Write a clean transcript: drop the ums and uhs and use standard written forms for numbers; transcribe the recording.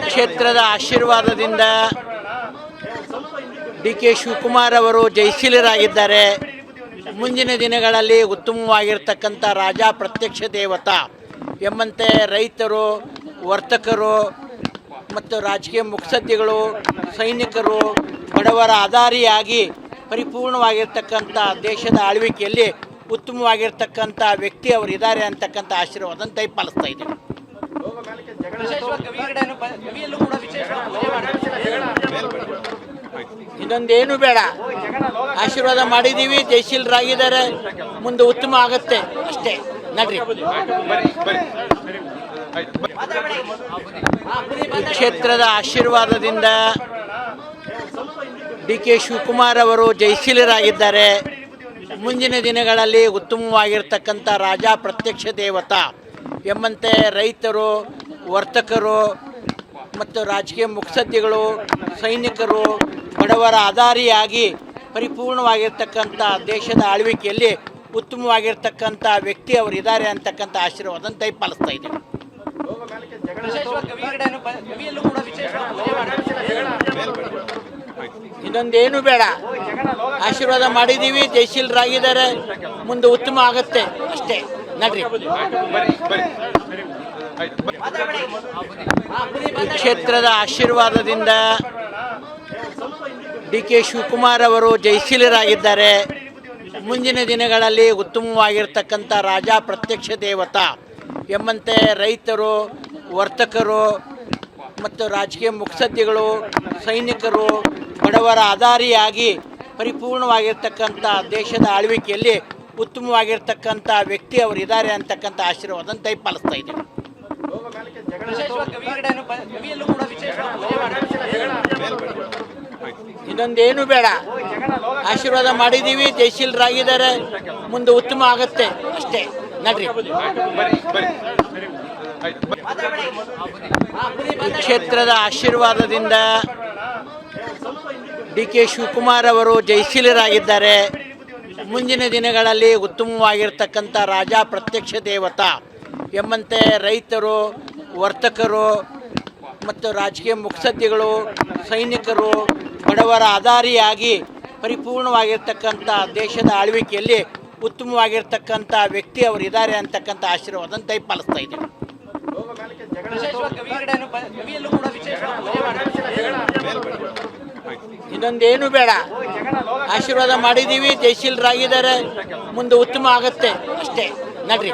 ಕ್ಷೇತ್ರದ ಆಶೀರ್ವಾದದಿಂದ ಡಿ.ಕೆ. ಶಿವಕುಮಾರ್ ಅವರು ಜಯಶೀಲರಾಗಿದ್ದಾರೆ. ಮುಂದಿನ ದಿನಗಳಲ್ಲಿ ಉತ್ತಮವಾಗಿರ್ತಕ್ಕಂಥ ರಾಜ ಪ್ರತ್ಯಕ್ಷ ದೇವತಾ ಎಂಬಂತೆ ರೈತರು, ವರ್ತಕರು ಮತ್ತು ರಾಜಕೀಯ ಮುತ್ಸದ್ದಿಗಳು, ಸೈನಿಕರು, ಬಡವರ ಆಧಾರಿಯಾಗಿ ಪರಿಪೂರ್ಣವಾಗಿರ್ತಕ್ಕಂಥ ದೇಶದ ಆಳ್ವಿಕೆಯಲ್ಲಿ ಉತ್ತಮವಾಗಿರ್ತಕ್ಕಂಥ ವ್ಯಕ್ತಿ ಅವರು ಇದ್ದಾರೆ ಅಂತಕ್ಕಂಥ ಆಶೀರ್ವಾದನ ದಯಪಾಲಿಸ್ತಾ ಇದ್ದೀವಿ. ಇನ್ನೊಂದೇನು ಬೇಡ, ಆಶೀರ್ವಾದ ಮಾಡಿದ್ದೀವಿ, ಜಯಶೀಲರಾಗಿದ್ದಾರೆ, ಮುಂದೆ ಉತ್ತಮ ಆಗುತ್ತೆ ಅಷ್ಟೇ. ನಡ್ರಿ. ಕ್ಷೇತ್ರದ ಆಶೀರ್ವಾದದಿಂದ ಡಿ.ಕೆ. ಶಿವಕುಮಾರ್ ಅವರು ಜಯಶೀಲರಾಗಿದ್ದಾರೆ. ಮುಂದಿನ ದಿನಗಳಲ್ಲಿ ಉತ್ತಮವಾಗಿರ್ತಕ್ಕಂಥ ರಾಜ ಪ್ರತ್ಯಕ್ಷ ದೇವತಾ ಎಂಬಂತೆ ರೈತರು, ವರ್ತಕರು ಮತ್ತು ರಾಜಕೀಯ ಮುತ್ಸದ್ದಿಗಳು, ಸೈನಿಕರು, ಬಡವರ ಆಧಾರಿಯಾಗಿ ಪರಿಪೂರ್ಣವಾಗಿರ್ತಕ್ಕಂಥ ದೇಶದ ಆಳ್ವಿಕೆಯಲ್ಲಿ ಉತ್ತಮವಾಗಿರ್ತಕ್ಕಂಥ ವ್ಯಕ್ತಿ ಅವರು ಇದ್ದಾರೆ ಅಂತಕ್ಕಂಥ ಆಶೀರ್ವಾದನ ದಯಪಾಲಿಸ್ತಾ ಇದ್ದೀವಿ. ಇನ್ನೊಂದೇನು ಬೇಡ, ಆಶೀರ್ವಾದ ಮಾಡಿದ್ದೀವಿ, ಜಯಶೀಲರಾಗಿದ್ದಾರೆ, ಮುಂದೆ ಉತ್ತಮ ಆಗುತ್ತೆ ಅಷ್ಟೇ. ನಡ್ರಿ. ಕ್ಷೇತ್ರದ ಆಶೀರ್ವಾದದಿಂದ ಡಿ.ಕೆ. ಶಿವಕುಮಾರ್ ಅವರು ಜಯಶೀಲರಾಗಿದ್ದಾರೆ. ಮುಂದಿನ ದಿನಗಳಲ್ಲಿ ಉತ್ತಮವಾಗಿರ್ತಕ್ಕಂಥ ರಾಜ ಪ್ರತ್ಯಕ್ಷ ದೇವತಾ ಎಂಬಂತೆ ರೈತರು, ವರ್ತಕರು ಮತ್ತು ರಾಜಕೀಯ ಮುತ್ಸದ್ದಿಗಳು, ಸೈನಿಕರು, ಬಡವರ ಆಧಾರಿಯಾಗಿ ಪರಿಪೂರ್ಣವಾಗಿರ್ತಕ್ಕಂಥ ದೇಶದ ಆಳ್ವಿಕೆಯಲ್ಲಿ ಉತ್ತಮವಾಗಿರ್ತಕ್ಕಂಥ ವ್ಯಕ್ತಿ ಅವರು ಇದ್ದಾರೆ ಅಂತಕ್ಕಂಥ ಆಶೀರ್ವಾದನ ದಯಪಾಲಿಸ್ತಾ ಇದ್ದೀವಿ. ಇನ್ನೊಂದೇನು ಬೇಡ, ಆಶೀರ್ವಾದ ಮಾಡಿದ್ದೀವಿ, ಜಯಶೀಲರಾಗಿದ್ದಾರೆ, ಮುಂದೆ ಉತ್ತಮ ಆಗುತ್ತೆ ಅಷ್ಟೇ. ನಡ್ರಿ. ಕ್ಷೇತ್ರದ ಆಶೀರ್ವಾದದಿಂದ ಡಿ.ಕೆ. ಶಿವಕುಮಾರ್ ಅವರು ಜಯಶೀಲರಾಗಿದ್ದಾರೆ. ಮುಂದಿನ ದಿನಗಳಲ್ಲಿ ಉತ್ತಮವಾಗಿರ್ತಕ್ಕಂಥ ರಾಜ ಪ್ರತ್ಯಕ್ಷ ದೇವತಾ ಎಂಬಂತೆ ರೈತರು, ವರ್ತಕರು ಮತ್ತು ರಾಜಕೀಯ ಮುತ್ಸದ್ದಿಗಳು, ಸೈನಿಕರು, ಬಡವರ ಆಧಾರಿಯಾಗಿ ಪರಿಪೂರ್ಣವಾಗಿರ್ತಕ್ಕಂಥ ದೇಶದ ಆಳ್ವಿಕೆಯಲ್ಲಿ ಉತ್ತಮವಾಗಿರ್ತಕ್ಕಂಥ ವ್ಯಕ್ತಿ ಅವರು ಇದ್ದಾರೆ ಅಂತಕ್ಕಂಥ ಆಶೀರ್ವಾದನ ದಯಪಾಲಿಸ್ತಾ ಇದ್ದೀವಿ. ಇನ್ನೊಂದೇನು ಬೇಡ, ಆಶೀರ್ವಾದ ಮಾಡಿದ್ದೀವಿ, ಜಯಶೀಲರಾಗಿದ್ದಾರೆ, ಮುಂದೆ ಉತ್ತಮ ಆಗುತ್ತೆ ಅಷ್ಟೇ. ನಡ್ರಿ.